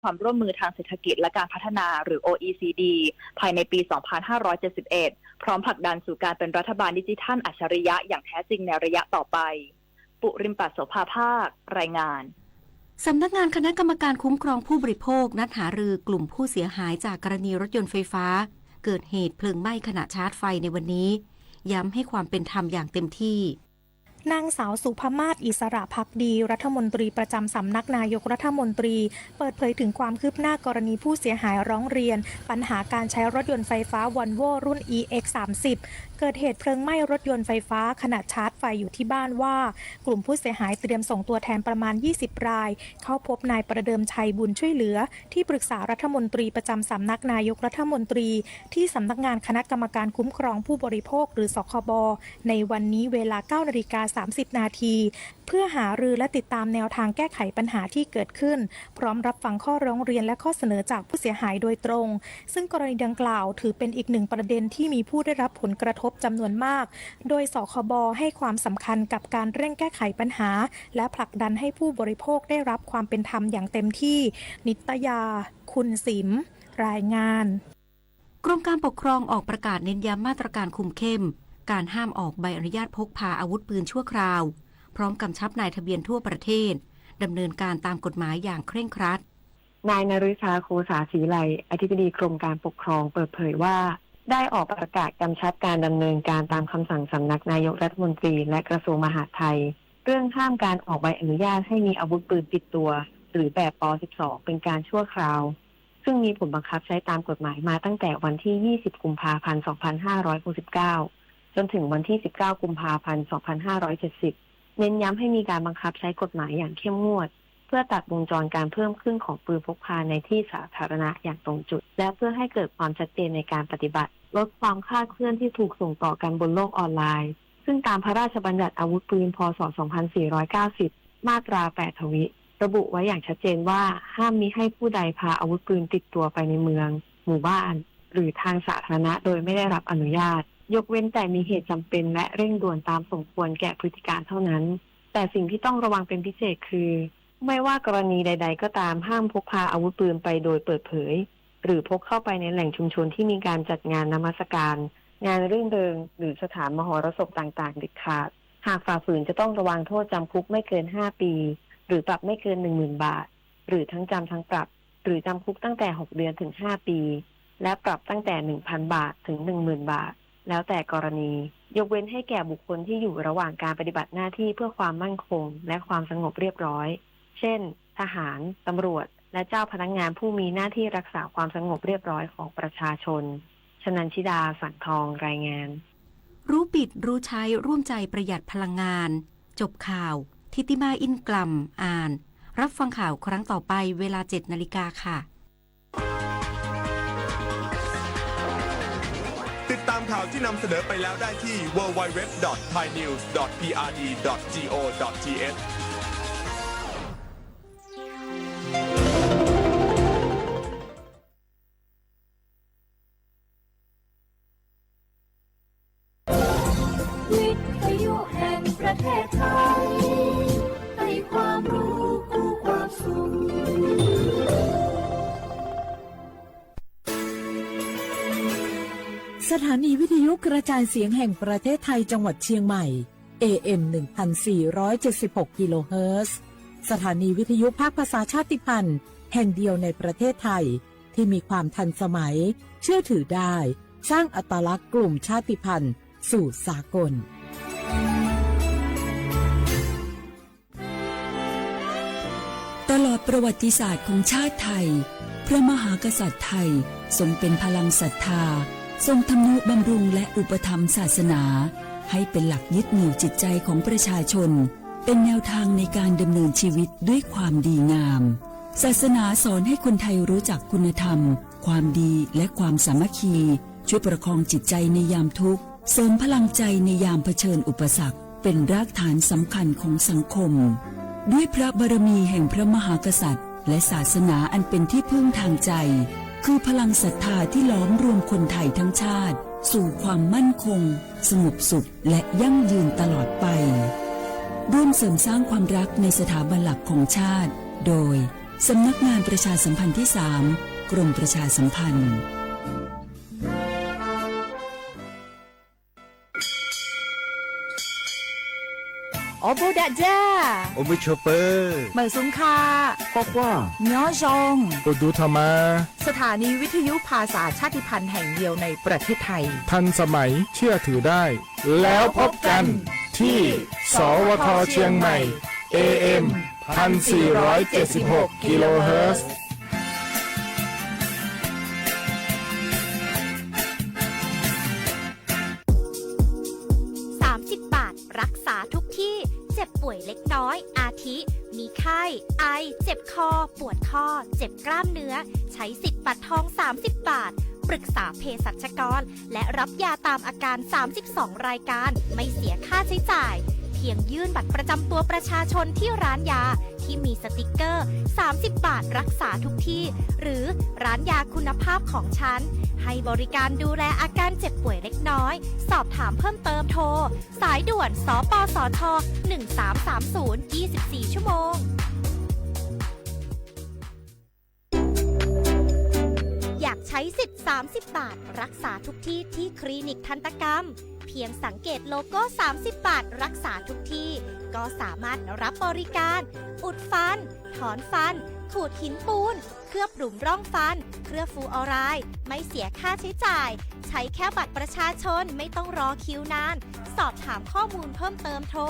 ความร่วมมือทางเศรษฐกิจและการพัฒนาหรือ OECD ภายในปี 2571 พร้อมผลักดันสู่การเป็นรัฐบาลดิจิทัลอัจฉริยะอย่างแท้จริงในระยะต่อไปปุริมปัสโสภาภาครายงานสำนักงานคณะกรรมการคุ้มครองผู้บริโภคนัดหารือกลุ่มผู้เสียหายจากกรณีรถยนต์ไฟฟ้าเกิดเหตุเพลิงไหม้ขณะชาร์จไฟในวันนี้ย้ำให้ความเป็นธรรมอย่างเต็มที่นางสาวสุภมาศอิสระภักดีรัฐมนตรีประจำสำนักนายกรัฐมนตรีเปิดเผยถึงความคืบหน้ากรณีผู้เสียหายร้องเรียนปัญหาการใช้รถยนต์ไฟฟ้า Volvo รุ่น EX30 เกิดเหตุเพลิงไหม้รถยนต์ไฟฟ้าขณะชาร์จไฟอยู่ที่บ้านว่ากลุ่มผู้เสียหายเตรียมส่งตัวแทนประมาณ20รายเข้าพบนายประเดิมชัยบุญช่วยเหลือที่ปรึกษารัฐมนตรีประจำสำนักนายกรัฐมนตรีที่สำนักงานคณะกรรมการคุ้มครองผู้บริโภคหรือสคบในวันนี้เวลา 9:30 น.เพื่อหารือและติดตามแนวทางแก้ไขปัญหาที่เกิดขึ้นพร้อมรับฟังข้อร้องเรียนและข้อเสนอจากผู้เสียหายโดยตรงซึ่งกรณีดังกล่าวถือเป็นอีกหนึ่งประเด็นที่มีผู้ได้รับผลกระทบจำนวนมากโดยสคบให้ความสำคัญกับการเร่งแก้ไขปัญหาและผลักดันให้ผู้บริโภคได้รับความเป็นธรรมอย่างเต็มที่นิตยาคุณสิมรายงานกรมการปกครองออกประกาศเน้นย้ำมาตรการคุมเข้มการห้ามออกใบอนุญาตพกพาอาวุธปืนชั่วคราวพร้อมกำชับนายทะเบียนทั่วประเทศดำเนินการตามกฎหมายอย่างเคร่งครัดนายนฤชาโคสาศรีไลอธิบดีกรมการปกครองเปิดเผยว่าได้ออกประกาศกำชับการดำเนินการตามคำสั่งสำนักนายกรัฐมนตรีและกระทรวงมหาดไทยเรื่องห้ามการออกใบอนุญาตให้มีอาวุธปืนติดตัวหรือแบบป.12 เป็นการชั่วคราวซึ่งมีผลบังคับใช้ตามกฎหมายมาตั้งแต่วันที่20กุมภาพันธ์2569จนถึงวันที่19กุมภาพันธ์2570เน้นย้ำให้มีการบังคับใช้กฎหมายอย่างเข้มงวดเพื่อตัดวงจรการเพิ่มขึ้นของปืนพกพาในที่สาธารณะอย่างตรงจุดและเพื่อให้เกิดความชัดเจนในการปฏิบัติลดความคลาดเคลื่อนที่ถูกส่งต่อกันบนโลกออนไลน์ซึ่งตามพระราชบัญญัติอาวุธปืนพ.ศ. 2490มาตรา 8 ทวิระบุไว้อย่างชัดเจนว่าห้ามมิให้ผู้ใดพาอาวุธปืนติดตัวไปในเมืองหมู่บ้านหรือทางสาธารณะโดยไม่ได้รับอนุญาตยกเว้นแต่มีเหตุจำเป็นและเร่งด่วนตามสมควรแก่พฤติการเท่านั้นแต่สิ่งที่ต้องระวังเป็นพิเศษคือไม่ว่ากรณีใดๆก็ตามห้ามพกพาอาวุธปืนไปโดยเปิดเผยหรือพกเข้าไปในแหล่งชุมชนที่มีการจัดงานนมัสการงานรื่นเริงหรือสถานมหรสพต่างๆเด็ดขาดหากฝ่าฝืนจะต้องระวังโทษจำคุกไม่เกิน5ปีหรือปรับไม่เกิน 10,000 บาทหรือทั้งจำทั้งปรับหรือจำคุกตั้งแต่6เดือนถึง5ปีและปรับตั้งแต่ 1,000 บาทถึง 10,000 บาทแล้วแต่กรณียกเว้นให้แก่บุคคลที่อยู่ระหว่างการปฏิบัติหน้าที่เพื่อความมั่นคงและความสงบเรียบร้อยเช่นทหารตำรวจและเจ้าพนักงานผู้มีหน้าที่รักษาความสงบเรียบร้อยของประชาชนชนันชิดาสังทองรายงานรู้ปิดรู้ใช้ร่วมใจประหยัดพลังงานจบข่าวทิติมาอินกลัมอ่านรับฟังข่าวครั้งต่อไปเวลา 7:00 น.ค่ะติดตามข่าวที่นำเสนอไปแล้วได้ที่ www.thainews.prd.go.thวิทยุแห่งประเทศไทยให้ความรู้คู่ความสุขสถานีวิทยุกระจายเสียงแห่งประเทศไทยจังหวัดเชียงใหม่ AM 1476 กิโลเฮิรตซ์สถานีวิทยุภาคภาษาชาติพันธุ์แห่งเดียวในประเทศไทยที่มีความทันสมัยเชื่อถือได้สร้างอัตลักษณ์กลุ่มชาติพันธุ์สู่สากลตลอดประวัติศาสตร์ของชาติไทยพระมหากษัตริย์ไทยทรงเป็นพลังศรัทธาทรงทำนุบำรุงและอุปถัมภ์ศาสนาให้เป็นหลักยึดเหนี่ยวจิตใจของประชาชนเป็นแนวทางในการดำเนินชีวิตด้วยความดีงามศาสนาสอนให้คนไทยรู้จักคุณธรรมความดีและความสามัคคีช่วยประคองจิตใจในยามทุกข์เสริมพลังใจในยามเผชิญอุปสรรคเป็นรากฐานสำคัญของสังคมด้วยพระบารมีแห่งพระมหากษัตริย์และศาสนาอันเป็นที่พึ่งทางใจคือพลังศรัทธาที่ล้อมรวมคนไทยทั้งชาติสู่ความมั่นคงสงบสุขและยั่งยืนตลอดไปร่วมเสริมสร้างความรักในสถาบันหลักของชาติโดย สำนักงานประชาสัมพันธ์ที่ 3 กรมประชาสัมพันธ์โอโบดะจ้าโอมิโชเปอร์เหมอซุงคาปอกว่าย้อจงโอดูธรรมาสถานีวิทยุภาษาชาติพันธุ์แห่งเดียวในประเทศไทยทันสมัยเชื่อถือได้แล้วพบกันที่สวทเชียงใหม่ AM 1476 กิโลเฮิรตซ์30 บาทรักษาทุกที่เจ็บป่วยเล็กน้อยอาทิมีไข้ไอเจ็บคอปวดข้อเจ็บกล้ามเนื้อใช้สิทธิ์บัตรทอง30 บาทปรึกษาเภสัชกรและรับยาตามอาการ32รายการไม่เสียค่าใช้จ่ายเพียงยื่นบัตรประจำตัวประชาชนที่ร้านยาที่มีสติกเกอร์30 บาทรักษาทุกที่หรือร้านยาคุณภาพของฉันให้บริการดูแลอาการเจ็บป่วยเล็กน้อยสอบถามเพิ่มเติมโทรสายด่วนสปสช1330 24 ชั่วโมงอยากใช้สิทธิ์30 บาทรักษาทุกที่ที่คลินิกทันตกรรมเพียงสังเกตโลโก้30 บาทรักษาทุกที่ก็สามารถรับบริการอุดฟันถอนฟันขูดหินปูนเคลือบหลุมร่องฟันเคลือบฟูออไรด์ไม่เสียค่าใช้จ่ายใช้แค่บัตรประชาชนไม่ต้องรอคิวนานสอบถามข้อมูลเพิ่มเติมโทร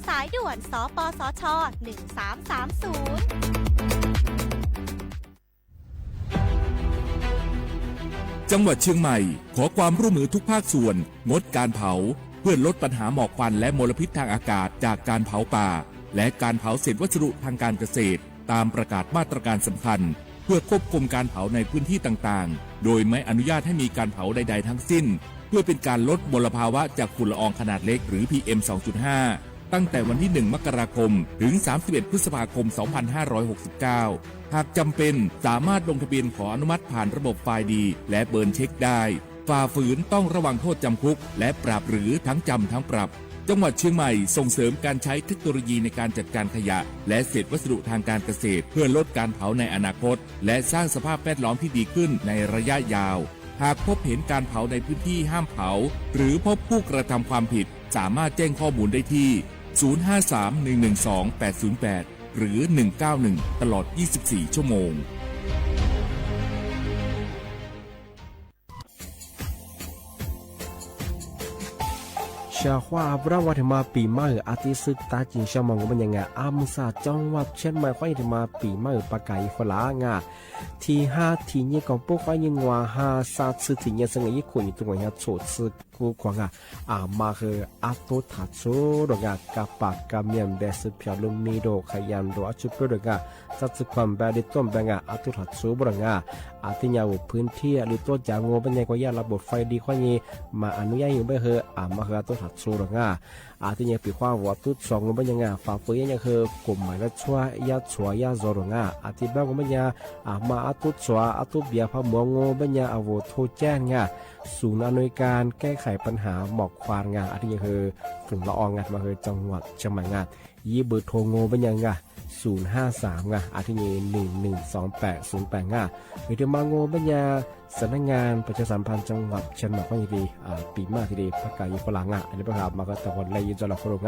สายด่วนสปสช1330จังหวัดเชียงใหม่ขอความร่วมมือทุกภาคส่วนงดการเผาเพื่อลดปัญหาหมอกควันและมลพิษทางอากาศจากการเผาป่าและการเผาเศษวัสดุทางการเกษตรตามประกาศมาตรการสำคัญเพื่อควบคุมการเผาในพื้นที่ต่างๆโดยไม่อนุญาตให้มีการเผาใดๆทั้งสิ้นเพื่อเป็นการลดมลภาวะจากฝุ่นละอองขนาดเล็กหรือ PM 2.5 ตั้งแต่วันที่ 1 มกราคมถึง 31 พฤษภาคม 2569 หากจำเป็นสามารถลงทะเบียนขออนุมัติผ่านระบบไฟล์ดีและเบิร์นเช็คได้ฝ่าฝืนต้องระวังโทษจำคุกและปรับหรือทั้งจำทั้งปรับจังหวัดเชียงใหม่ส่งเสริมการใช้เทคโนโลยีในการจัดการขยะและเศษวัสดุทางการเกษตรเพื่อลดการเผาในอนาคตและสร้างสภาพแวดล้อมที่ดีขึ้นในระยะยาวหากพบเห็นการเผาในพื้นที่ห้ามเผาหรือพบผู้กระทำความผิดสามารถแจ้งข้อมูลได้ที่053-112-808หรือ191ตลอด24ชั่วโมงชาว่าบราวัฒมาปีใหม่อาทิสึกตาจิงชามองมันยังไงอามุสาจังหวัดเชียงใหม่ค่อยถึงมาปีใหม่ปากไก่ฝรั่งที่5ที่นี่ของพวกยังว่า5ซาสึที่เนี่ยสังเกตคนตัวเนี่ยโฉดสึกกูกว่ามาคืออาตุทัดโซดงกับปากกับเมียนเบสพิอาลุมีโดขยันโดอาชุเปดงสัตว์ความแบบต้นแบงอาตุทัดโซบงอาทิยาวพื้นที่หรือตัวจางงเป็นยังกว่ายาระบบไฟดีค่อยนี้มาอนุญาตอยู่ไม่เหรอมาคืออาตุทัดโซดงอาทิเนี่ยปีความวัตุสองเป็นยังฝ่าฝืนยังคือกลุ่มหมายละชัวยาชัวยาโซดงอาทิแบบเป็นยังมาอาตุชัวอาตุเบียพะมัวงเป็นยังอาวุธโทแจ้งศูนย์อำนวยการแก้ไขปัญหาหมอกควันอาทิยังคือฝุ่นละอองมาคือจังหวัดเชียงใหม่ยี่เบอร์โทรโงเป็นยัง053อาทินี้1128085หรือที่มาโงเป็นยังสำนักงานประชาสัมพันธ์จังหวัดเชียงใหม่ก็ยังดีปีมากทีเดียวพักการยุฝรั่งอันนี้ประกาศมาก็ตะวันเลยยุจลาโคโรง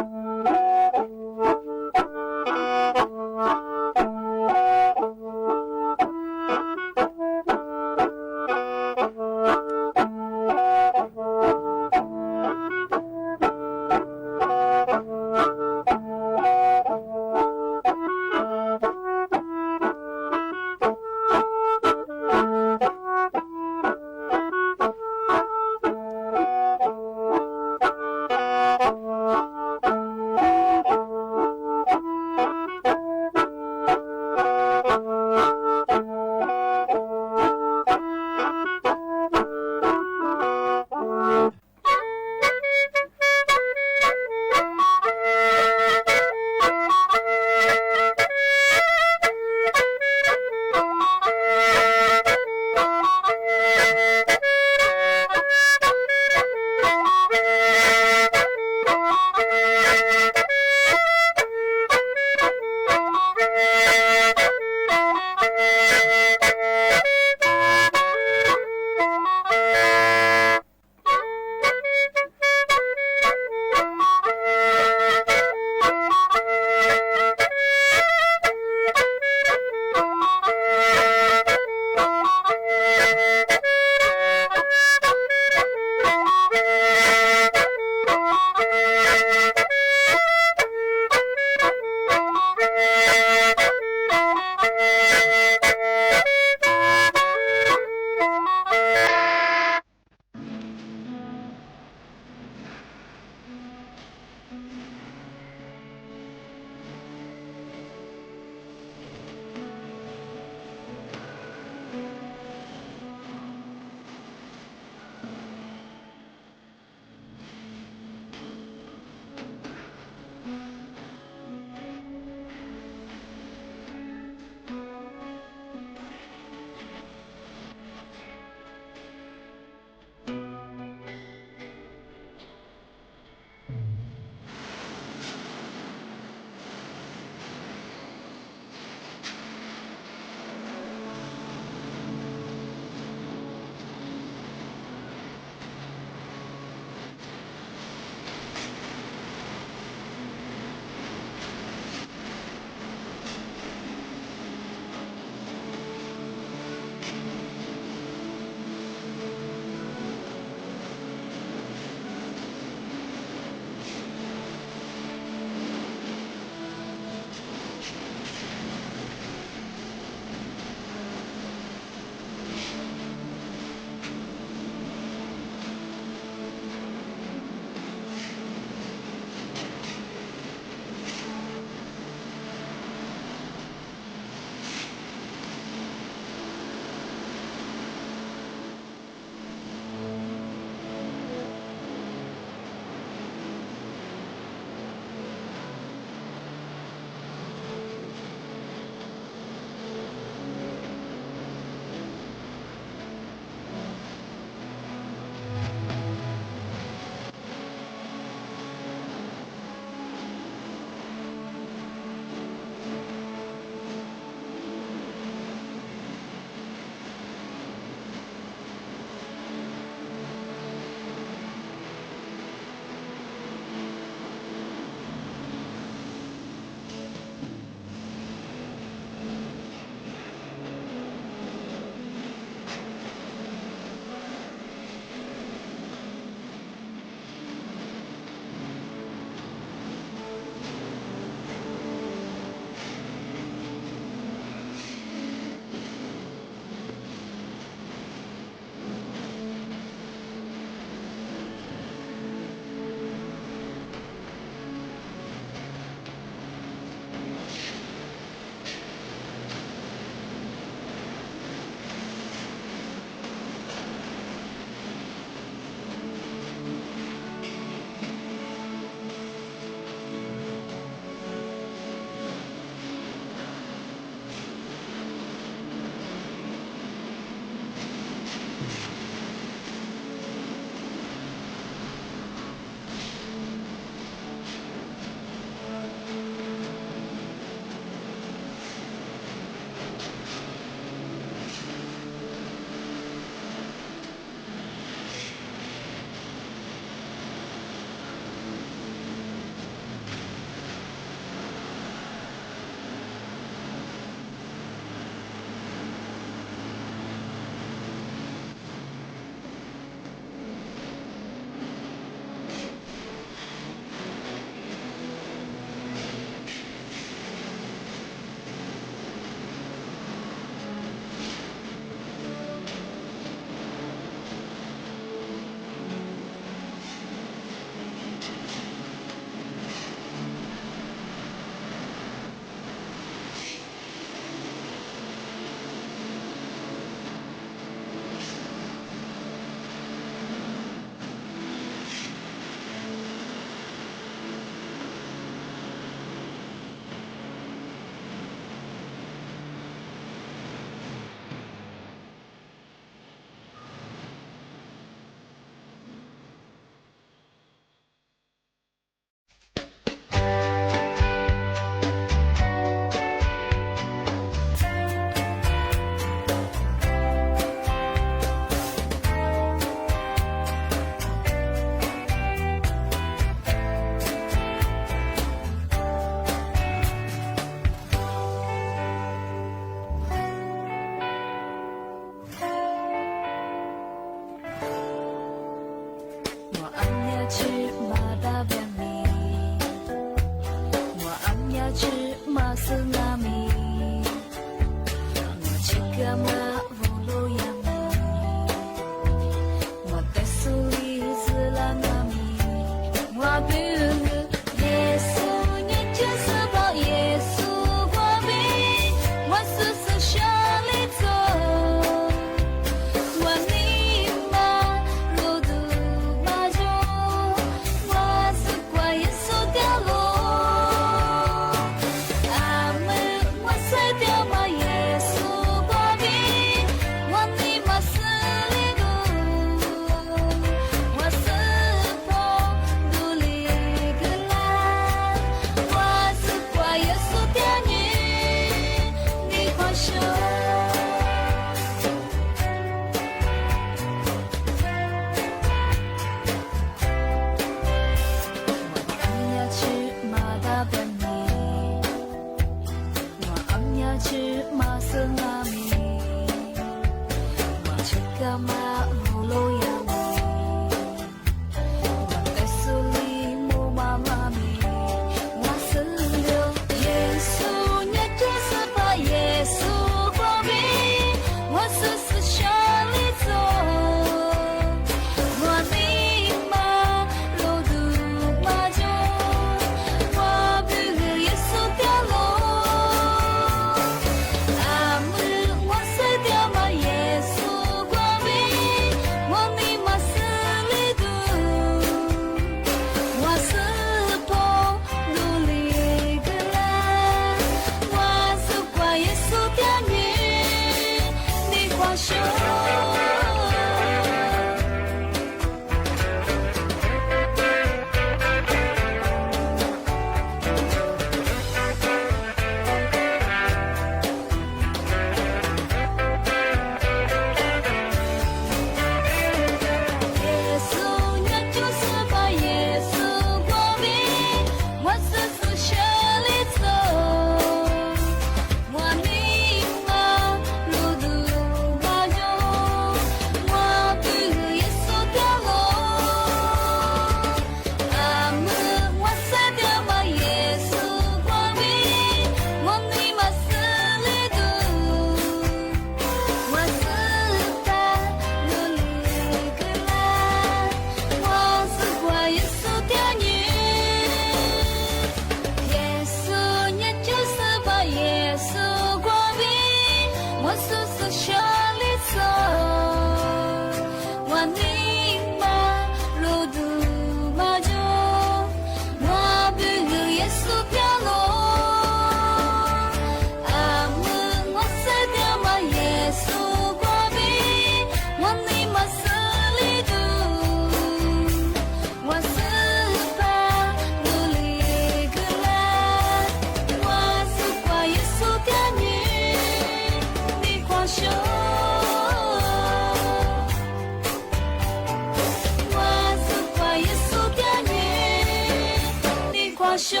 秀。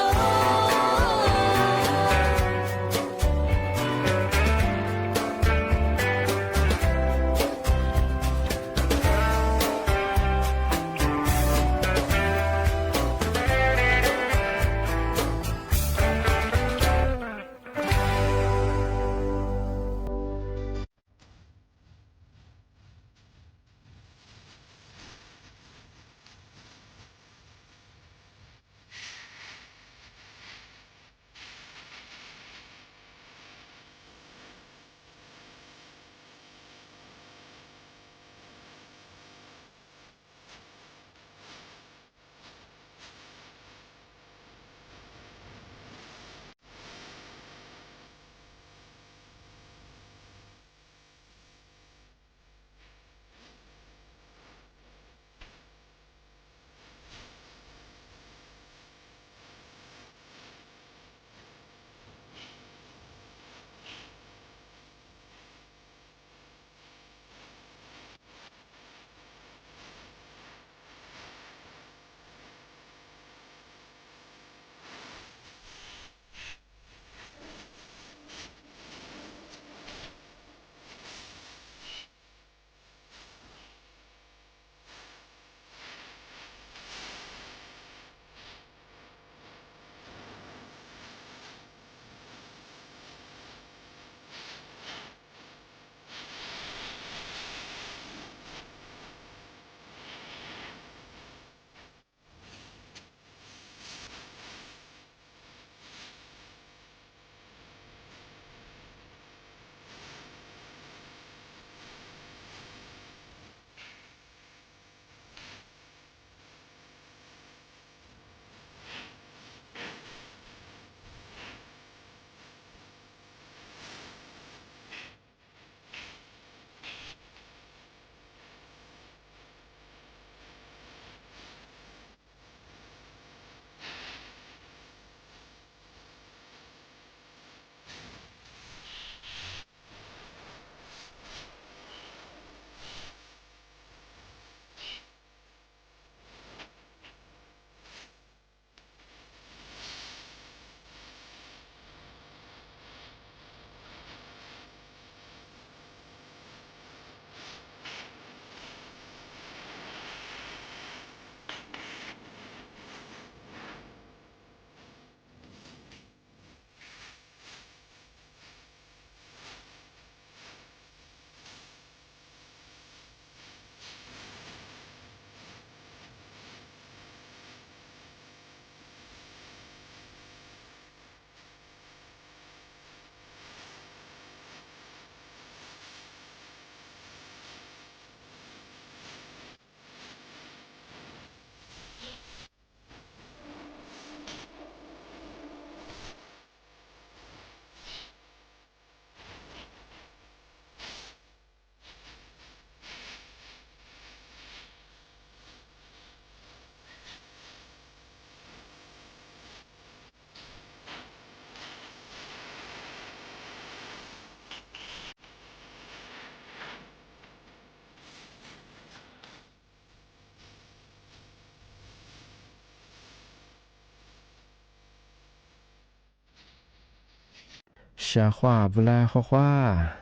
下话不来花花，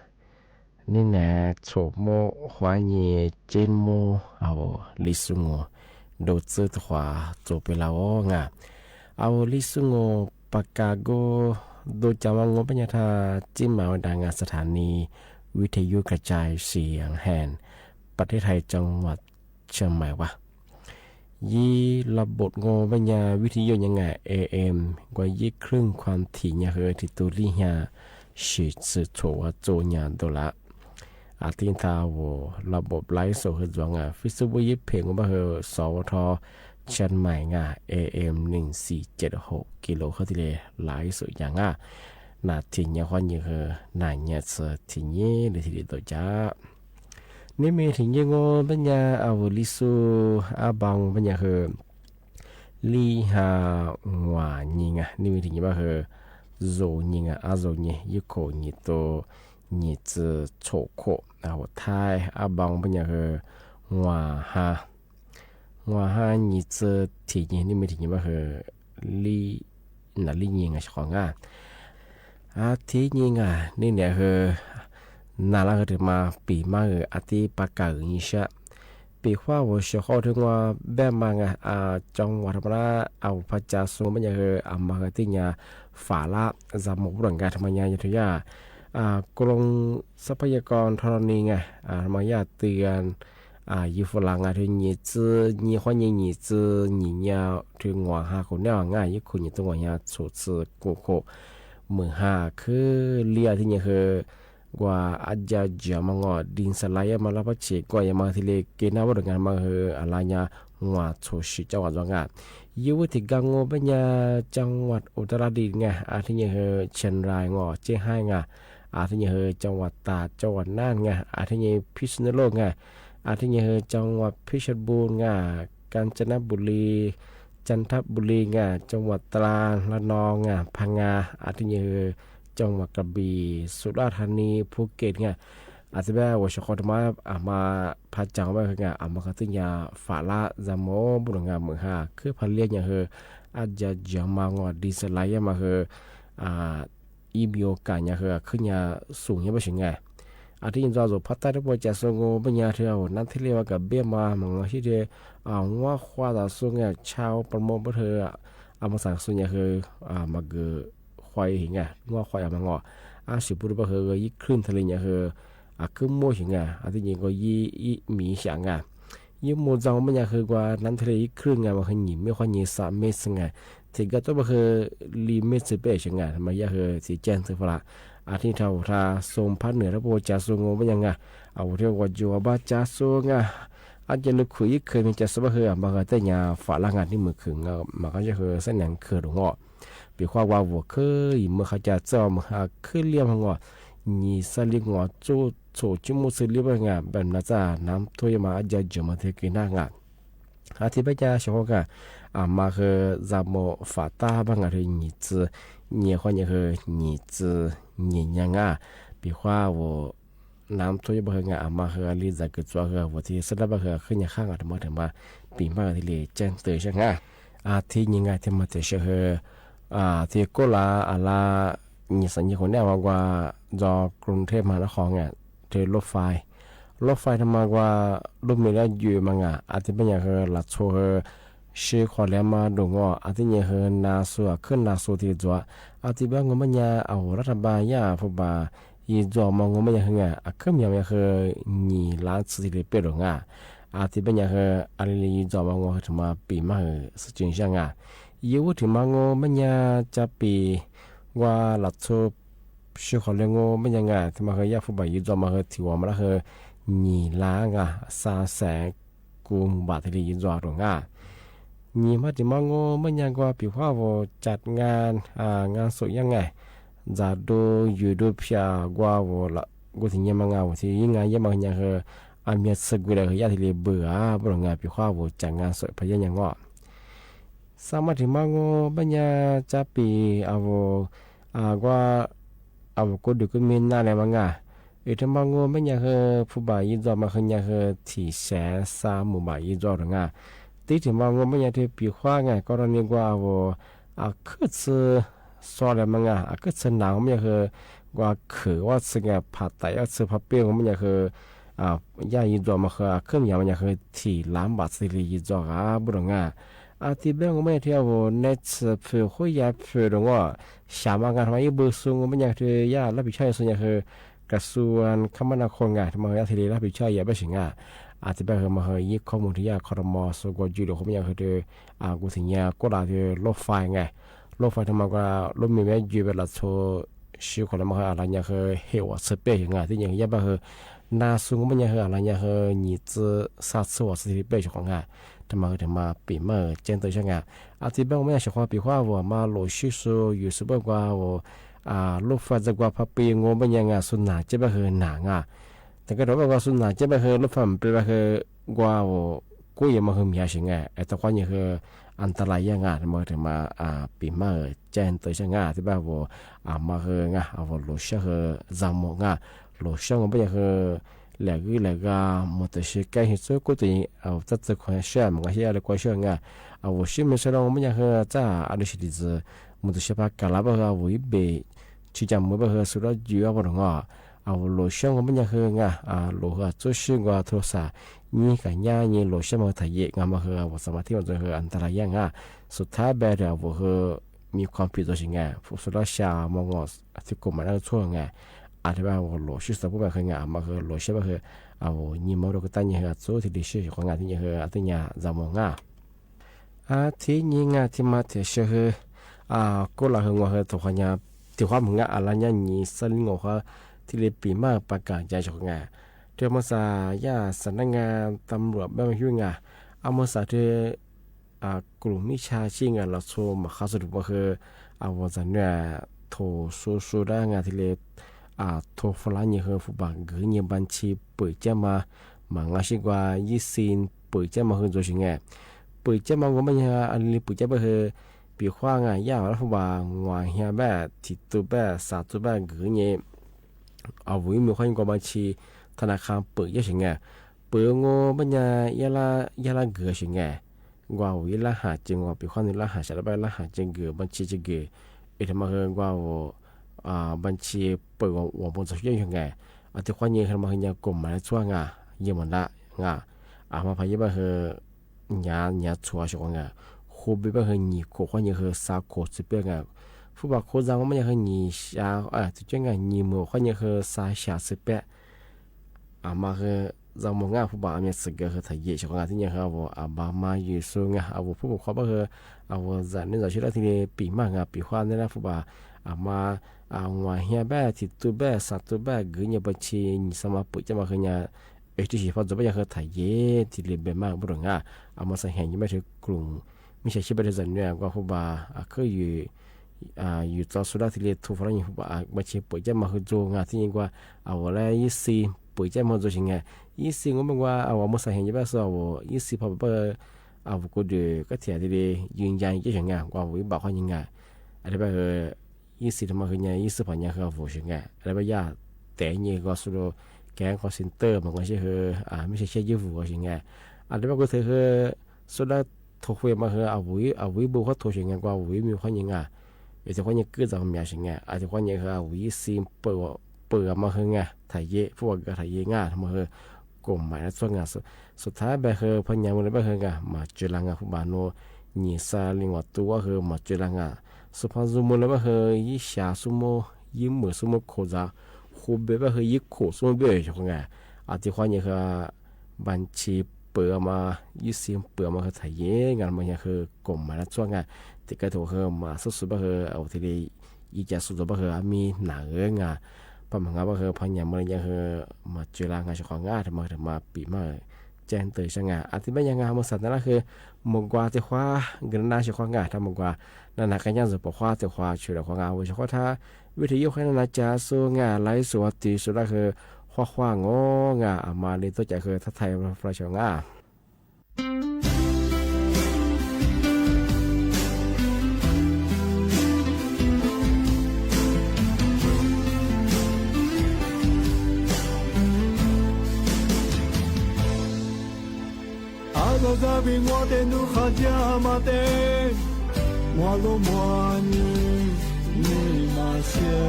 你呢？错么？怀疑真么？历史我都知的话做不了啊！历史我ปากกาโกโดยจำว่าปัญญาทาจิ้มมาดังสถานีวิทยุกระจายเสียงแห่งประเทศไทยจังหวัดเชียงใหม่วะยี่ระบบงอปัญญาวิทยุยังไง AM กว่ายี่ครึ่งความถี่เนี่ยเหอที่ตัวลี่ยาสิสืบโฉวโจญาตัวละอาทิตย์ทาวระบบไลฟ์สดคือจังฟิสบุยิเพลงว่าเหอสวทเชียงใหม่งา AM 1476กิโลเฮิรตซ์เลยไลฟ์สดอย่างนาทีเนี่ยคนยังเหอนายเนี่ยสทีนี้หรือทีเดียวจ้านี่มีถึงยังงอปัญญาลิสูบังปัญญาเหอลีฮาหวานิงนี่มีถึงยังว่าเหอโซนิงโซนี่ยุโกนี่โตนี่จะโชโคไทยบังปัญญาเหอหวาฮานี่จะทีนี้นี่มีถึงยังว่าเหอ ลีน่ะลียิงอ่ะของอ่ะทียิงอ่ะนี่เนี่ยคือน่ารักถึงมาปีมาอาทิปากาอีชะปีว่า我小号ถึงว่าแบบมาไงจังหวัดมาเอาพระจัสมันยังคือมาที่เนี่ยฝาละจำหมกหลังการทำงานอยู่ที่ยากรมทรัพยากรธรณีไงมายาเตือนยีฝรั่งที่นี่จื้อนี่คนนี่จื้อนี่เนี่ยถึงว่าหาคนเนี่ยง่ายยี่คนนี่ต้องว่าเนี่ยสูตรกูโคมือหาคือเลียที่นี่คือกว่าอาจจะจะมางอดินสลายมาแล้วพอเช็คก็ยังมาที่เล็กเกณฑ์ว่าเรื่องมาคืออะไรเนี่ยหัวโชชิจังหวัดจังหวัดอยู่ที่กังโง่เป็นเนี่ยจังหวัดอุตรดิตถ์ไงที่นี่คือเชียงรายงอเจียงไฮ้ไงที่นี่คือจังหวัดตราดจังหวัดน่านไงที่นี่พิษณุโลกไงที่นี่คือจังหวัดเพชรบูรณ์ไงกาญจนบุรีจันทบุรีไงจังหวัดตราดระนองไงพังงาที่นี่คือจังหวัดกระบี่สุราษฎร์ธานีภูเก็ตไงอาจจะแบบว่าชาวบ้านมาพัดจังว่าไงมาคัติญาฝาละจามโมบุรงาเมืองหาคือพันเลียนอย่างคืออาจจะจะมางอดีสไลด์มาคืออีบิโอกันอย่างคือขึ้นยาสูงยังไม่ถึงไงที่ยินว่าพัฒนาตัวจะส่งปัญญาเท่านั้นที่เรียกว่ากับเบี้ยมาเหมือนที่เดียว่าควาดส่งไงชาวประมงประเทศมาสั่งส่วนใหญ่คือมาเกิดควายหิงไงว่าควายมางอสิบุรุษประเทศยิ่งขึ้นทะเลเนี่ยคือคือโม่หิงที่ยิงก็ยี่มีเสียงยิ่งโม่จังมันยังคือกว่านั้นทะเลยิ่งขึ้นมันคือหนีไม่ค่อยหนีสามเมตรไงที่ก็ต้องคือลิมิตสิบเอ็ดไงมันยังคือสีแจ้งสิฝรั่งที่เราถ้าส่งพันเหนือแล้วพอจะส่งมันยังเอาเรียกว่าจัวบ้าจะส่งอาจจะลึกคุยเคยมีจะสบายมันก็แต่ยาฝรั่งที่มือขึงมันก็จะคือเส้นหนังเขือหลงปีความว่าวัวเคยเมื่อเขาจะเจ้ามาขึ้นเลี้ยงงอนี่สลิงงอจูโฉจุมุสลิบงาแบบนั้นจ้าน้ำถ้วยมาอาจจะจมเทกินงาที่ไปจะชอบมาคือจามโมฝาตาบางอะไรนี่จืนี่คนนี่คือนี่จืนี่ยังปีความว่าน้ำถ้วยบางมาคือลิซ่าก็ตัวคือว่าที่สลับคือขึ้นยังข้างทั้งหมดทั้งมาปีมาที่เลยแจ้งเตือนใช่ไหมที่ยังไงที่มาเตะคือที่ก็ลานี่สัญญาคนเนี่ยว่าจอกรุงเทพมหานครเนี่ยเทรถไฟทำมากว่ารถเมล์อยู่มังอาจจะเป็นอย่างคือหลักโชว์ชื่อขอแล้วมาดูงอาจจะอย่างคือนาสัวขึ้นนาสัวที่จัวอาจจะเป็นงมันยาเอารัฐบาลยาผู้บ่ายีจัวมองงมันอย่างคือขึ้นอย่างคือนี่ล้านสิริเปิดงอาจจะเป็นอย่างคืออะไรยีจัวมองงถึงมาปีมาสุดจริงใช่ไหมอยู่ถึงมางมันยาจะปีว่าหลักโชว์ชื่อขอเลี้ยงมันยังไงที่มาเคยยาผู้บ่ายีจัวมาเคยถือว่ามันคือนี่ล้าง300,000กุมบาทที่ยีจัวตรงนี่มาถึงมางมันยังว่าปีว่าว่าจัดงานสุดยังไงจะดูอยู่ดูเพียกว่าว่ากูถึงยังมังว่าที่ยังไงยังมันยังคือมีสกุลเลยยาที่เบื่อบริงานปีว่าว่าจัดงานสุดพยัญยังว่าสามารถที่มางบัญญาจะปีว่าก็ดูก็มีน่าเลยมังที่มางบัญญาคือผู้บ่าวยิ่งจอมาคือยังคือที่130,000 บาทยิ่งจอหรือที่ถึงมางบัญญาที่ปีว่าไงก็เราเรียกว่าคือสอนอะไรมังคือสนามมันยังคือว่าคือว่าสิ่งผัดไตสิ่งผัดเปรี้ยวมันยังคือย่ายิ่งจอมาคือขึ้นอย่างมันยังคือที่1,000,000 บาทสิริยิ่งจอบริงที่เบื้องไม่เที่ยวเน็ตเพื่อคุยยาเพื่อตรงว่าสามารถงานทำให้บุษงมันยังคือยารับผิดชอบส่วนใหญ่คือกระทรวงคมนาคมไงทำไมยาทีรับผิดชอบยาไม่ถึงที่เบื้องมาเฮยิ่งข้อมูลที่ยาคอรมอสกอจูโดเขาไม่ยังคือกูถึงยาก็ได้ที่รถไฟไงรถไฟทำไมก็รถมีแม่ยูเวลาโชชื่อคนละมาอะไรยังคือเหวสเปย์ไงที่ยังยาบ้าคือนาซุงมันยังคืออะไรยังคือนี่จะสัตว์สวัสดิ์เปย์ของไงทำไมถึงมาปีเมื่อเจนตัวช่างที่เบื้องไม่ใช่ความปีว่าว่ามาโลชิสุอยู่สุบกว่าว่าลูกฟ้าจะกว่าพับปีงมันยังสุนัขจะไม่เคยหนังแต่ก็รู้ว่าสุนัขจะไม่เคยลูกฟ้าเป็นไม่เคยกว่ากูยังไม่เคยมีอะไรไอ้ตัวความยังคืออันตรายยังทำไมถึงมาปีเมื่อเจนตัวช่างที่แบบว่ามาเคยว่าโลชิคือจำมองโลชิมันยังคือ là cái là cái một cái sự cái hiện số của tụi tất cả quan sát mà cái là quan sát nga ở xin mình sẽ làm mấy cái cha ở đây thì giờ một cái sự cái là bao cái với bề chỉ chăm mới bao cái số đó dựa vào nga ở lối sống mấy cái nga lối cái chỗ sinh cái thổ sản như cái nhà như lối sống mà thầy dạy nga mà cái ởสมาธิมันจะอันตรายngaสุดท้ายแบบเรามีความผิดตัวจริงไงผู้สุดท้ายชามองที่กลุ่มมันช่วงไงอาจจะว่าหล่อชื่อสับพวกแบบงานมาคือหล่อใช่ป่ะคือเอายิ่งมาเราก็ตั้งยังไงสู้ที่ดีชื่อของงานที่ยังไงที่ยังจำมองที่ยิ่งที่มาที่ชื่อก็ละหัวคือตัวงานที่ความงานอะไรเนี่ยยิ่งสั่งงอที่เรียปีมาประกาศใจของงานเดี๋ยวมาสายาสำนักงานตำรวจแบบยุ่งงานเอามาสาที่กลุ่มมิชาชีงานเราโชว์มาข้าสรุปว่าคือเอาวันจันทร์เนี่ยโทรสู้ได้งานที่เรียโทรฟลานี่คือผู้บังเกิดยังบัญชีเปิดเจ้ามามังอาชีกว่า20เปิดเจ้ามาคือตัวชิงไงเปิดเจ้ามาก็ไม่ใช่อันนี้เปิดเจ้าไปคือปีขว้างยาวแล้วผู้บังวางเฮียแบบติดตัวแบบสาตัวแบบเกิดเนี่ยเอาไว้มีความกว่าบัญชีธนาคารเปิดเจ้าชิงไงเปิดงอบัญญัติยาละเกิดชิงไงว่าวิลาหาจึงว่าปีขว้างนี่ละหาชาละไปละหาจึงเกิดบัญชีจะเกิดทำมาคือว่าบัญชีเปิดว่าบนโซเชียลยังไงที่ความยิ่งขึ้นมาคือยังกลุ่มมาในช่วงยังมันละมาพายบ้าคือยาชัวร์ช่วงคู่ไปบ้าคือยี่คู่ความยิ่งคือสาวโคสิบเอ็ดผู้บักโคจังว่ามันยังคือยี่ชาที่จังยี่มือความยิ่งคือสาวชาสิบเอ็ดมาคือเรามองผู้บักมีสิ่งคือถ่ายเยอะช่วงที่ยังคือว่าบามาอยู่สูงผู้บักเขาบ้าคือจะนี่จะชื่อที่ปีมากปีความนี่นะผู้บักมาngoài nhà bé thì tôi bé sát tôi bé gửi nhà bác sĩ sao mà bữa cho mà khi nhà ấy thì chỉ phát cho bây giờ thầy dễ thì liền bề mang bữa rồi mà sẽ hẹn như mấy thứ cùng mình sẽ chỉ bây giờ nữa qua hôm bà cứอยู่ต่อสุดที่เลยทุกฝ่ายอย่างบางทีปล่อยใจมาคือโจงที่ยิ่งกว่าแล้ว20ปล่อยใจมาโจชิงไง20ก็มันว่ามาใส่เห็นยังไงส่วน20พอแบบก็เดี๋ยวก็เถียงที่เลยยืนยันยังไงว่าวิบากเขายังไงอะไรแบบ20ทำมาคือเนี่ย20พันเนี่ยคือผู้ชิงไงอะไรแบบยาแต่เนี่ยก็สุดแกงคอเซ็นเตอร์มันก็ใช่คือไม่ใช่แค่ยืมผู้ชิงไงอะไรแบบก็เธอคือสุดทุกเวมาคือวิบุเขาทุกชิงไงกว่าวิมีความยังไงแต่ความยังเกิดจากมีชิงไงอาจจะความยังคือวิซิมเปิดมาคือไงถ่ายเยอะพวกก็ถ่ายเยอะง่ายทำมาคือกลุ่มหมายและส่วนงานสุดท้ายแบบคือพันยามันแบบคือไงมาเจริญงานผู้บ้านโน่ยี่สิบลิงวัตถุว่าคือมาเจริญงานสุภาพสมมุติว่าคือยี่ชาสมมุยี่มือสมมุโคจาคูเบว่าคือยี่โคสมมุเบย์ใช่ไหมที่ความยังคือบัญชีเปิดมา20เปิดมาคือถ่ายเยงานมันยังคือกลุ่มมาแล้วช่วงงานที่ก็ถูกคือมาสุดว่าคือที่ได้ยี่จะสุดว่าคือมีหนังงานประมาณว่าคือพันยังมันยังคือมาเจริญงานเฉพาะงานถึงมาปีมาแจ้งเตือนช่างงานที่ไม่ยังงานมันสัตว์นั่นคือมงกว่าที่ว่าเงินน่าเฉพาะงานทำมงกว่านั่นนะกันยังจะบอกว่าที่ว่าช่วยเหลือของงานวิชาถ้าวิธียุคนั้นจะสู้งานไร้สวัสดิสุดก็คือว่างงานมาเลยตัวจะคือทัศไทยประชางานSabi mo de nu khadya mate mo lo moani ni ma sia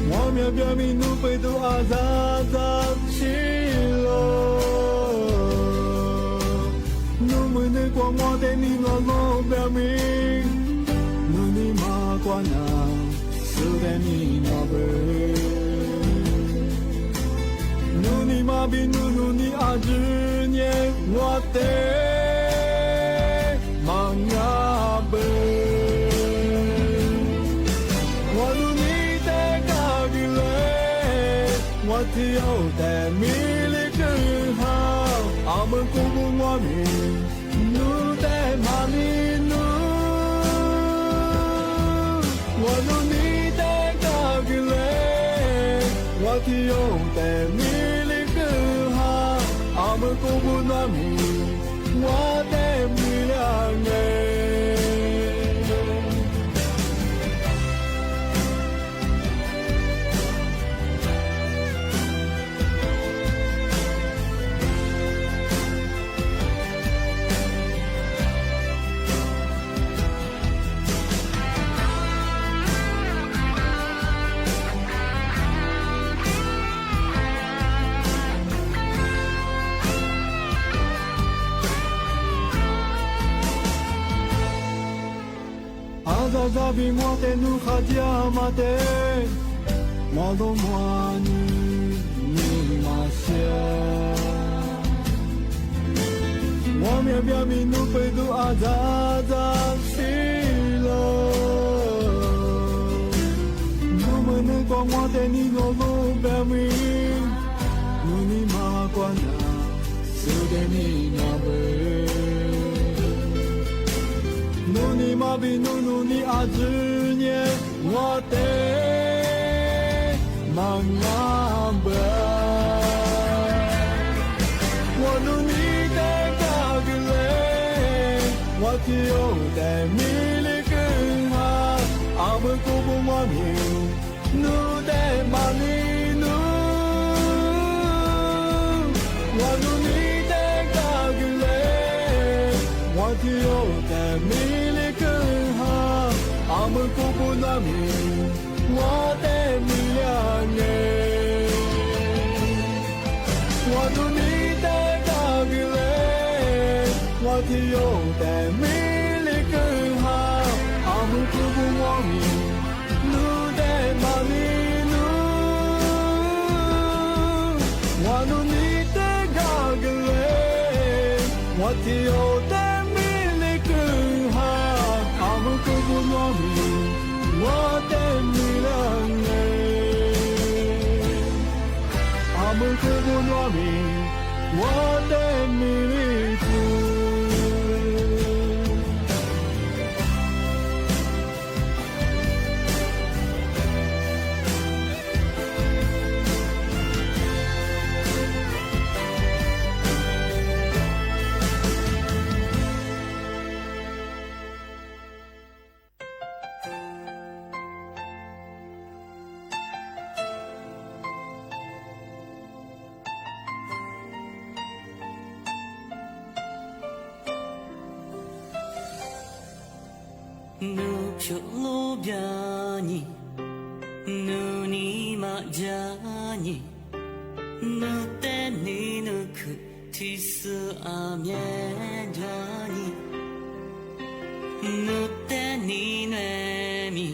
mo mya bya mi nu pe tu azaza chilo nu mu ne kwa mo de ni lo lo bya mi nu ni ma kwa na su de ni no be Nuni mabi nuni ajunye wate mangabe Wanuni te kagile wati o te miliku ha amun kubu wami nu te mami nu Wanuni te kagile wati o te Kubunami, what a million. 扎扎比我的努哈加马的，我都莫你马些。我面表明努贝杜阿扎扎西了，努么能光我的你我路表明，努你马关啊，是的你那贝。努你马比努你阿只年，我的忙阿伯，我努你的嘎个嘞，我只有的米里根哈，阿伯古不我命，努的马里努，我努你的嘎个嘞，我只有的米。阿们古不那米，我的米两哎，我努你的大比嘞，我只有的米里更好。阿们古不我米，努的马里努，我努你的大个嘞，我只有的。我的米lang哎，阿们可不糯米，我的米里土。Lubiani, nuni majani, nuteni nuku tisu amiedani, nuteni nemi,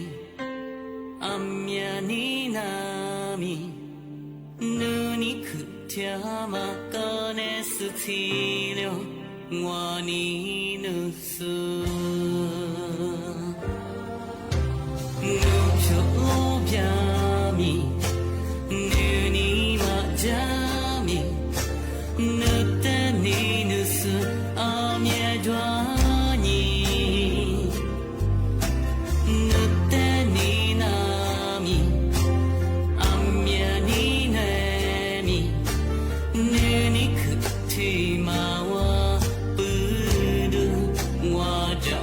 amiani nami, nuni kutiama kane sutilio, wani nusu. Lubiami, nuni majami, nuteni nusu amiedani, nuteni nami, amiani nemi, nuni kutima wa budu waja.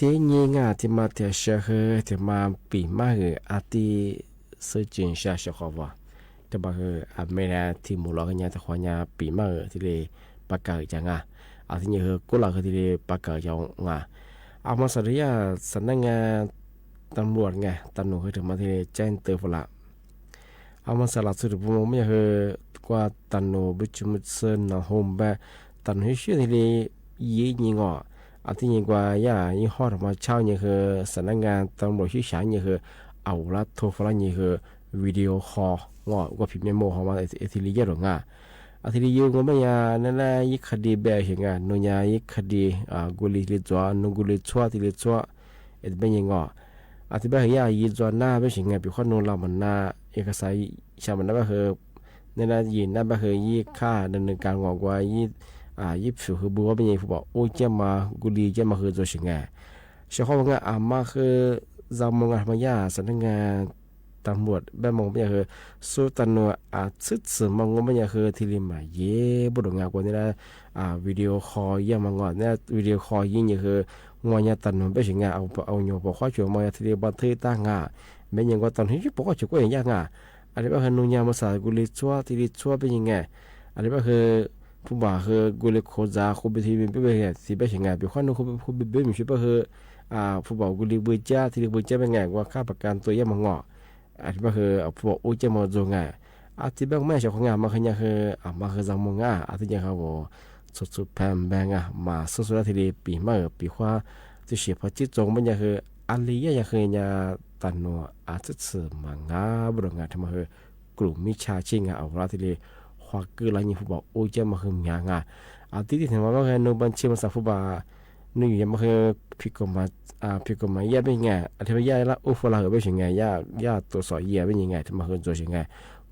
ที่นี่งาที่มาเที่ยวเชื่อที่มาปีมาอาทิสื่อจินชาเชื่อว่าแต่บางอาเมริกาที่มูลกันเนี่ยแต่ขวานปีมาที่เลยปากกาจังอาทินี้กุหลาบที่เลยปากกาจังเอามาสัญญาสำนักงานตำรวจไงตำรวจถึงมาที่แจ้งเตือนละเอามาสลัดสุดผมไม่เคยกว่าตำรวจบิจุมเซนนะโฮมแบบตำรวจชื่อที่เลยยี่ยิงอาทินี้กว่าย่ายี่ห้อมาเช่าเนี่ยคือสำนักงานตำรวจชื่อฉายเนี่ยคือเอาละโทรฟ้าเนี่ยคือวิดีโอคอลก็พิมพ์เมโมเข้ามาที่เลยเยอะหรอกอาทิตย์ยูงไม่ยานั่นแหละยิ่งคดีแบบเห็นไงนุยายิ่งคดีกุลีลิจวนุกุลีชัวที่ลิชัวเป็นยังไงอาทิตย์แบบยายิ่งจวนหน้าไม่ใช่ไงปีข้อนูนเรามันหน้าเอกสารชามันนั่นแบบคือนั่นแหละยินนั่นแบบคือยิ่งฆ่าดำเนินการงอกว่ายิ่งผิวคือบัวเป็นยังผู้บอกโอ้เจ้ามากุลีเจ้ามาคือตัวใช่ไงเชื่อว่าไงมาคือจำมงานมายาสำนักงานตำรวจแบบมองไม่คือสู้ตันนัวซึดซึมมองไม่คือที่ริมาเย่บุรุษงานกว่านี้นะวิดีโอคอลยังมางอนเนี่ยวิดีโอคอลยิ่งคืองอนยาตันนัวไม่ใช่งานเอาโยบอกข้อช่วยมองที่ริบันทึกตั้งงานไม่ยังก็ตอนที่บอกข้อช่วยก็ยังยากงานอันนี้ก็คือนุยามาสากุลิชัวที่ริชัวเป็นยังไงอันนี้ก็คือผู้บ่าวคือกุลิโคจาคุบิทีเป็นไปแบบที่ไม่ใช่งานเป็นข้อนู้นคุบิเบิ้มช่วยก็คือผู้บ่าวกุลิบุญจ้าที่ริบุญจ้าเป็นไงว่าค่าประกันตัวยังมางออาทิตย์ก็คือพวกอุจจาระจงอาทิตย์บางแม่ชาวของงานมาคือเนี่ยคือมาคือจังมงอาทิตย์ยังเขาบอกสุดแพมแบงมาสุดที่ดีปีมาปีขวาจะเสียพอจิตจงมันยังคืออันนี้ยังคือเนี่ยตันนัวอาทิตย์สื่อมางาบริงานที่มาคือกลุ่มมิชาชิงเอาละที่ดีความคืออะไรนี่ผู้บอกอุจจาระมาคือมีงาอาทิตย์ที่เห็นว่าก็คือโนบันเชื่อมาสักผู้บ่านี่ยังมาคือพิกมาแย่เป็นไงอธิบายย่าละอุฟลาเป็นยังไงย่าตัวสอยแย่เป็นยังไงที่มาคือตัวยังไง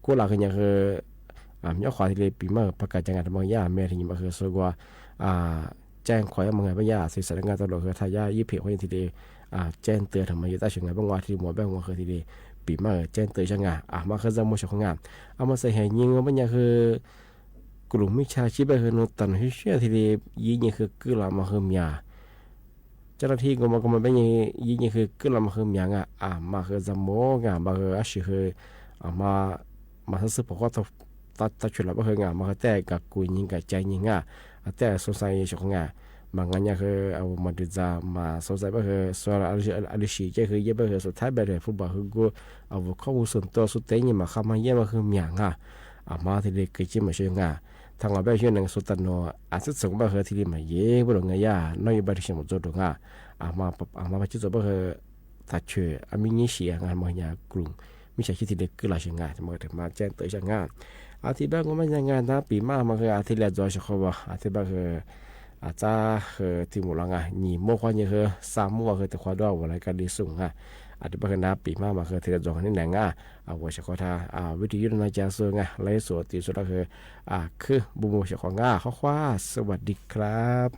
กูหลักคือยังคือยอดขวาที่เลยปีมาประกาศจังงานที่มาย่าแม่ที่มาคือสกว่าแจ้งขอยังมาไงเป็นย่าสื่อสารงานตลอดคือทายายี่เพียงคนที่เลยแจ้งเตือนทำไมย่าตั้งยังไงบางวันที่หมอแบงว่าคือที่เลยปีมาแจ้งเตือนจังงานมาคือจะมุ่งของงานเอามาใส่แห่ยิงว่าเป็นยังคือกลุ่มมิชาชีพคือนุตันที่เชื่อที่เลยยิงคือกูหลักมาคือมีเจ้าหน้าที่ก็มาเป็นยิ่งคือก็เรามาคืออย่างมาคือจำโมมาคืออาชีพคือมาซื้อพวกเขาตัดชุดแล้วก็คืองมาคือแต่กับกุยยิงกับใจยิงแต่สงสัยชของบางงานเนี่ยคือเอามาดูจามาสงสัยก็คือส่วนอันที่จะคือเยอะก็คือสุดท้ายไปเลยฟุตบอลคือกูเอาข้อมูลส่วนตัวสุดเต็มมาเข้ามาเยอะมาคืออย่างมาที่เด็กกิจมาช่วยงานทางเราไปช่วยหนังสุดตันโนอาจจะส่งไปคือที่มาเย่บุรุษงายน้อยบริษัทมุจโดงมาไปจุดก็คือตัดเชื่อมีนิสัยงานมายากลุ่มมิใช่ที่เด็กก็หลายงานมาถึงมาแจ้งเตือนงานอาทิตย์แรกก็ไม่ยังงานนะปีมาคืออาทิตย์แรกจอยเขาบอกอาทิตย์แรกคืออาจจะคือที่มุลังนี่โมควายคือ3โมคือแต่ควาดว่าอะไรกันดีสูงอาทิตย์แรกนะปีมาคือที่จอยนี่แหละเอาไว้เฉพาะท่าวิธียุทธนาจารย์ส่วนไล่ส่วนที่สุดก็คือบุโมเฉพาะข้อควาสวัสดีครับ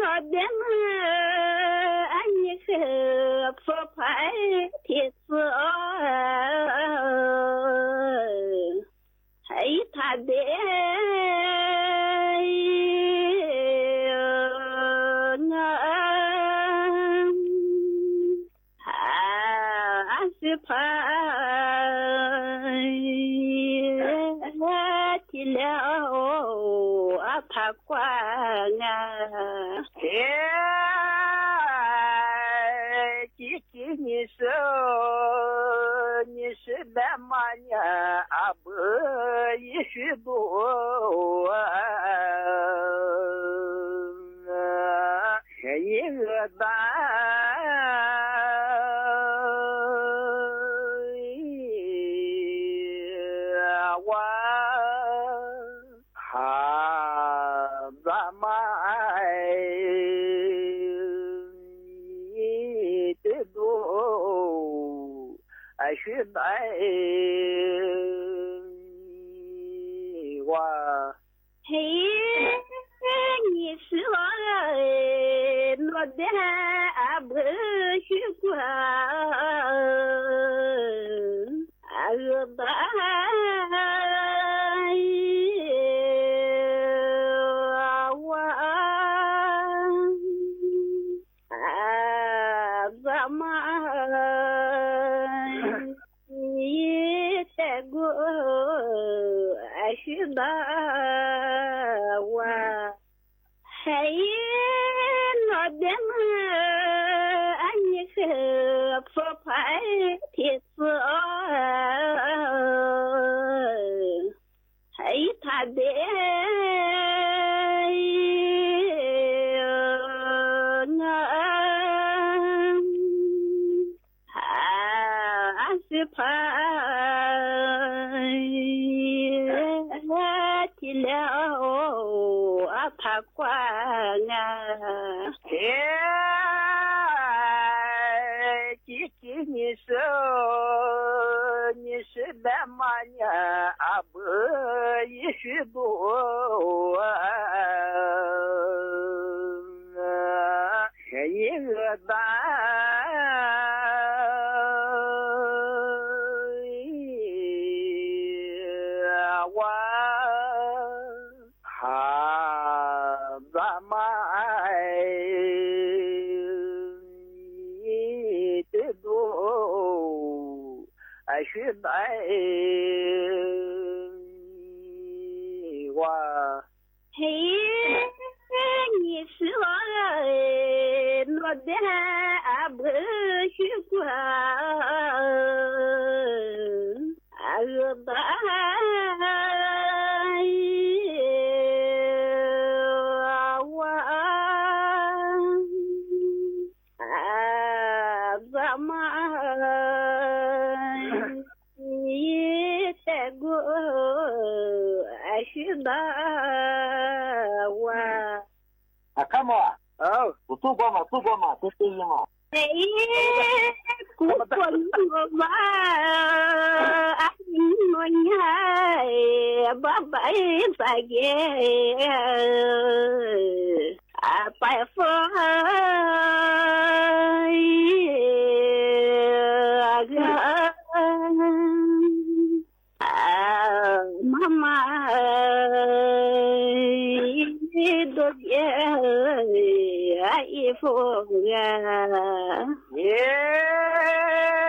nó đến anh khờ phô phải thiệt vỡ hãy thà để thì lâu thà qua ngà chỉ như sơ đã mà nhà bữa như bố như ta是白话，嘿，你是我的不是过，吧。是吧？我还那边你和婆牌铁子还他的是怕。他关啊，你说你是那么呀？不也许不一个单。是白话，嘿，你是我的不是过，吧。是吧？我看嘛，我做过嘛，这对应嘛。哎，古过我吧，我呀，爸爸在给拜佛。妈妈，多谢衣服啊！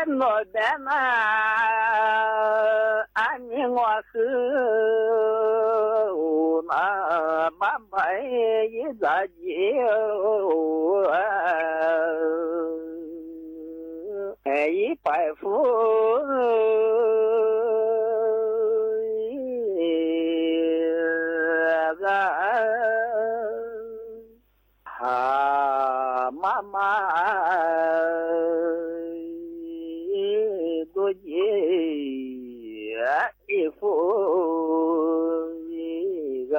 我的妈，你我和妈妈一在一百副。妈妈，多谢衣服一个。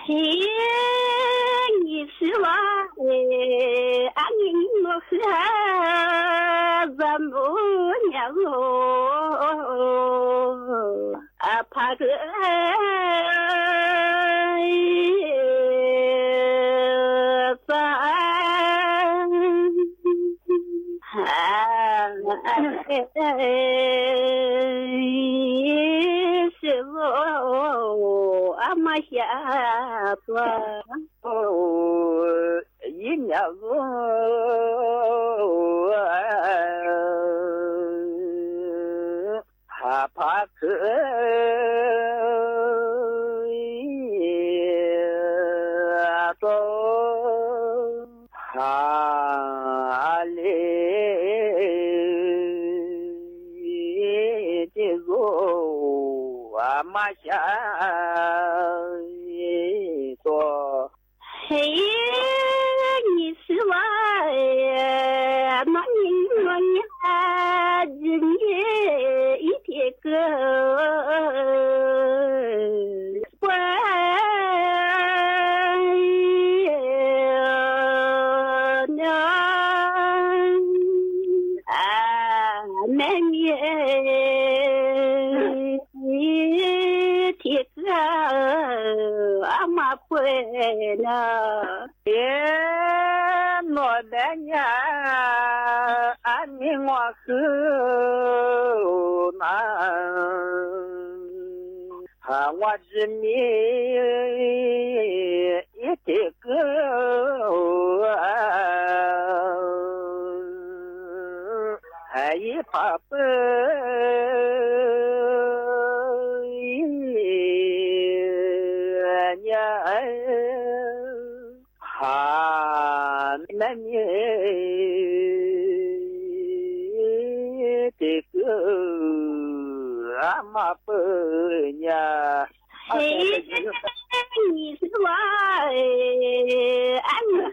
嘿，你是我你我和咱母娘怕个。是我阿妈下做一年路，怕怕可。哈嘞，这个阿妈下说，嘿，你是我那你啊，今年一天个。那别诺的呀，俺们我是那，哈我知名一这个，还一怕不。那你这个阿妈不呀？嘿，你是我俺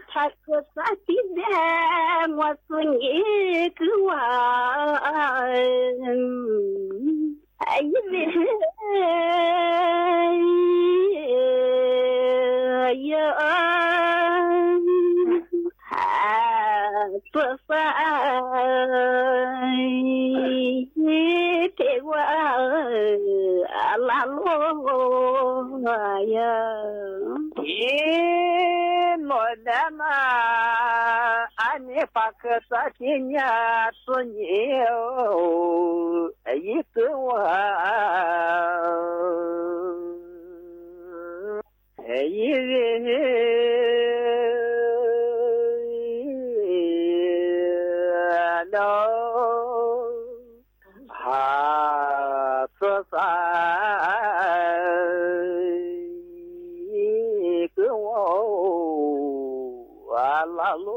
他个啥地的？我是你个我，哎呀。做饭，你陪我拉罗呀，你莫的嘛，俺你把个啥今年做你一个我，一人。哈，做啥？跟我拉路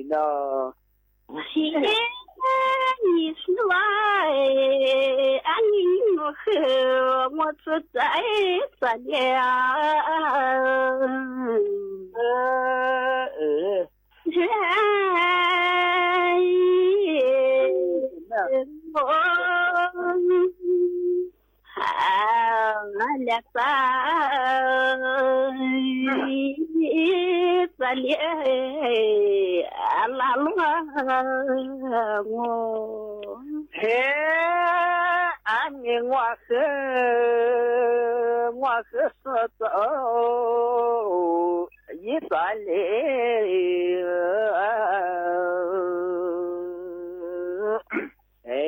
呢？你是我俺你我和我住在这里。我俩在这里拉罗我，嘿，俺们我和说走一段里。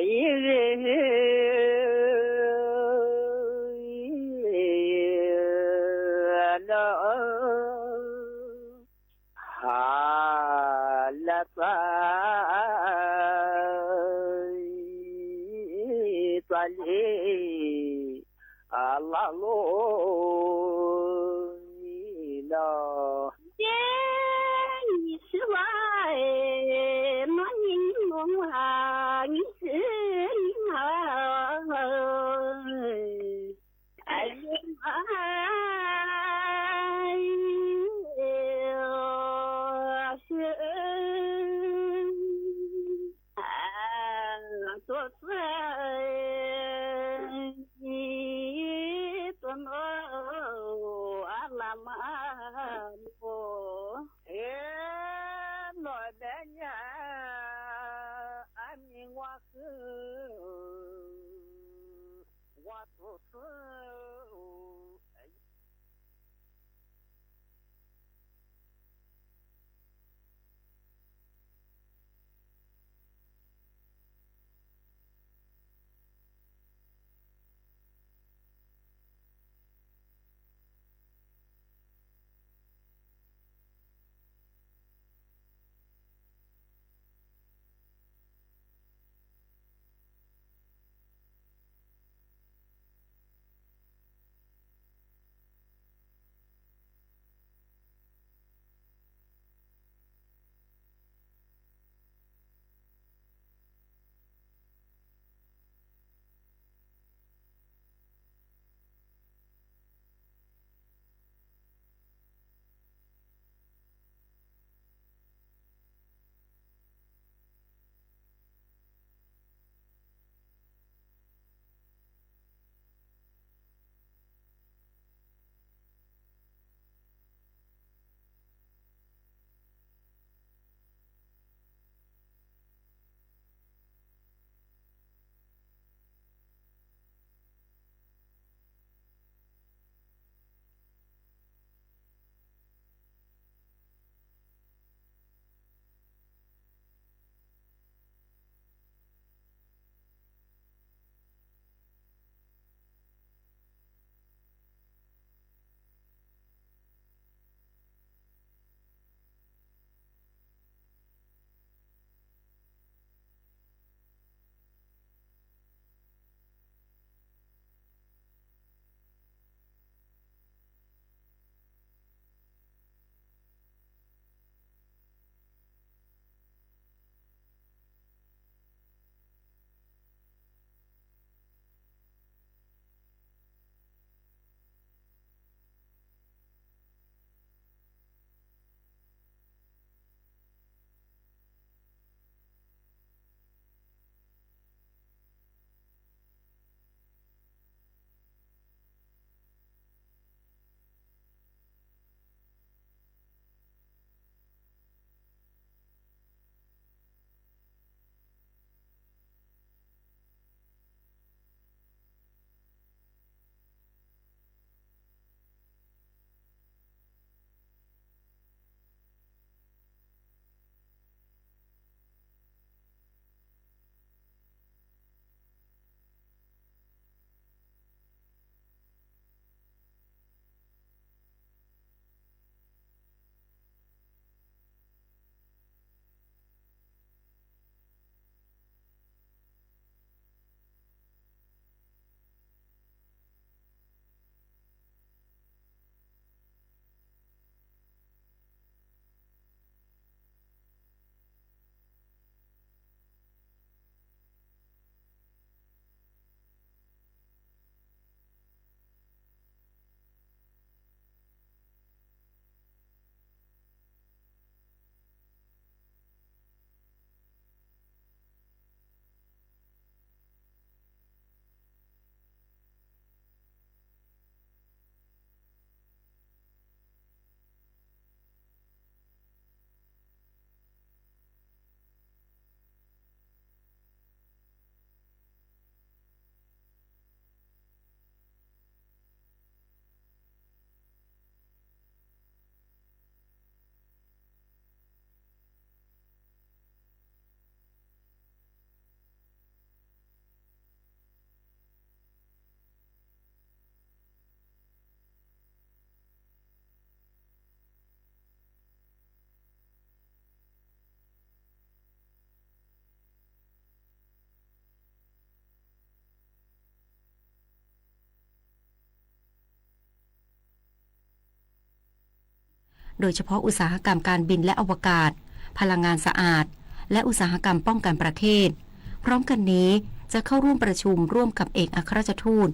一人能哈拉在这里阿拉罗你呢？你是我那你我你是你哎呀是做事你怎么阿拉妈我哎我的娘俺们我是我做事โดยเฉพาะอุตสาหกรรมการบินและอวกาศพลังงานสะอาดและอุตสาหกรรมป้องกันประเทศพร้อมกันนี้จะเข้าร่วมประชุมร่วมกับเอกอัครราชทูต